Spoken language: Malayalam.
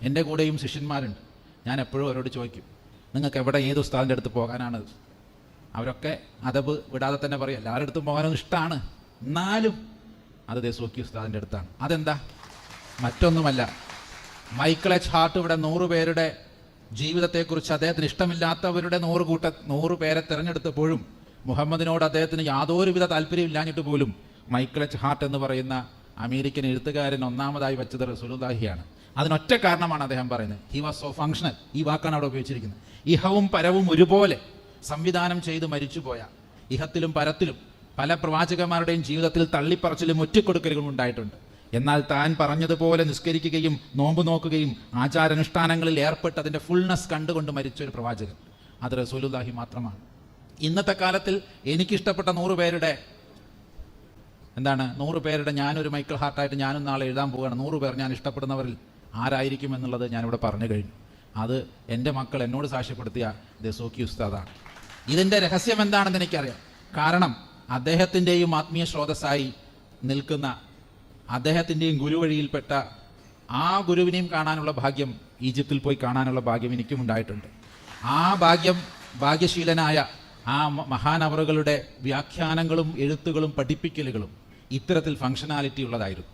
എൻ്റെ കൂടെയും ശിഷ്യന്മാരുണ്ട്. ഞാൻ എപ്പോഴും അവരോട് ചോദിക്കും, നിങ്ങൾക്ക് എവിടെ ഏത് ഉസ്താദിൻ്റെ അടുത്ത് പോകാനാണ്? അവരൊക്കെ അതബ് വിടാതെ തന്നെ പറയും, എല്ലാവരുടെ അടുത്തും പോകാനൊന്നും ഇഷ്ടമാണ്, എന്നാലും അത് ദസൂക്കി ഉസ്താദിൻ്റെ അടുത്താണ്. അതെന്താ? മറ്റൊന്നുമല്ല, മൈക്കിൾ എച്ച് ഹാർട്ട് ഇവിടെ 100 പേരുടെ ജീവിതത്തെക്കുറിച്ച് അദ്ദേഹത്തിന് ഇഷ്ടമില്ലാത്തവരുടെ 100 പേരെ തിരഞ്ഞെടുത്തപ്പോഴും മുഹമ്മദിനോട് അദ്ദേഹത്തിന് യാതൊരുവിധ താല്പര്യമില്ലാഞ്ഞിട്ട് പോലും മൈക്കിൾ എച്ച് ഹാർട്ട് എന്ന് പറയുന്ന അമേരിക്കൻ എഴുത്തുകാരൻ ഒന്നാമതായി വെച്ചത് റസൂലുള്ളാഹിയാണ്. അതിനൊറ്റ കാരണമാണ് അദ്ദേഹം പറയുന്നത്, ഹി വാസ് സോ ഫങ്ഷണൽ. ഈ വാക്കാണ് അവിടെ ഉപയോഗിച്ചിരിക്കുന്നത്. ഇഹവും പരവും ഒരുപോലെ സംവിധാനം ചെയ്ത് മരിച്ചുപോയ, ഇഹത്തിലും പരത്തിലും പല പ്രവാചകന്മാരുടെയും ജീവിതത്തിൽ തള്ളിപ്പറച്ചിലും ഒറ്റിക്കൊടുക്കലുകളും ഉണ്ടായിട്ടുണ്ട്. എന്നാൽ താൻ പറഞ്ഞതുപോലെ നിസ്കരിക്കുകയും നോമ്പ് നോക്കുകയും ആചാരാനുഷ്ഠാനങ്ങളിൽ ഏർപ്പെട്ട് അതിൻ്റെ ഫുൾനെസ് കണ്ടുകൊണ്ട് മരിച്ച ഒരു പ്രവാചകൻ അത് റസൂലുള്ളാഹി മാത്രമാണ്. ഇന്നത്തെ കാലത്തിൽ എനിക്കിഷ്ടപ്പെട്ട 100 പേരുടെ 100 പേരുടെ ഞാനൊരു മൈക്കിൾ ഹാർട്ടായിട്ട് ഞാനും നാളെ എഴുതാൻ പോവുകയാണ്. 100 പേർ ഞാൻ ഇഷ്ടപ്പെടുന്നവരിൽ ആരായിരിക്കും എന്നുള്ളത് ഞാനിവിടെ പറഞ്ഞു കഴിഞ്ഞു. അത് എൻ്റെ മക്കൾ എന്നോട് സാക്ഷ്യപ്പെടുത്തിയ ദസൂക്കി ഉസ്താദാണ്. ഇതിൻ്റെ രഹസ്യം എന്താണെന്ന് എനിക്കറിയാം. കാരണം അദ്ദേഹത്തിൻ്റെയും ആത്മീയ സ്രോതസ്സായി നിൽക്കുന്ന, അദ്ദേഹത്തിൻ്റെയും ഗുരുവഴിയിൽപ്പെട്ട ആ ഗുരുവിനെയും കാണാനുള്ള ഭാഗ്യം, ഈജിപ്തിൽ പോയി കാണാനുള്ള ഭാഗ്യം എനിക്കും ഉണ്ടായിട്ടുണ്ട്. ആ ഭാഗ്യശീലനായ ആ മഹാനവറുകളുടെ വ്യാഖ്യാനങ്ങളും എഴുത്തുകളും പഠിപ്പിക്കലുകളും ഇത്തരത്തിൽ ഫങ്ഷനാലിറ്റി ഉള്ളതായിരുന്നു.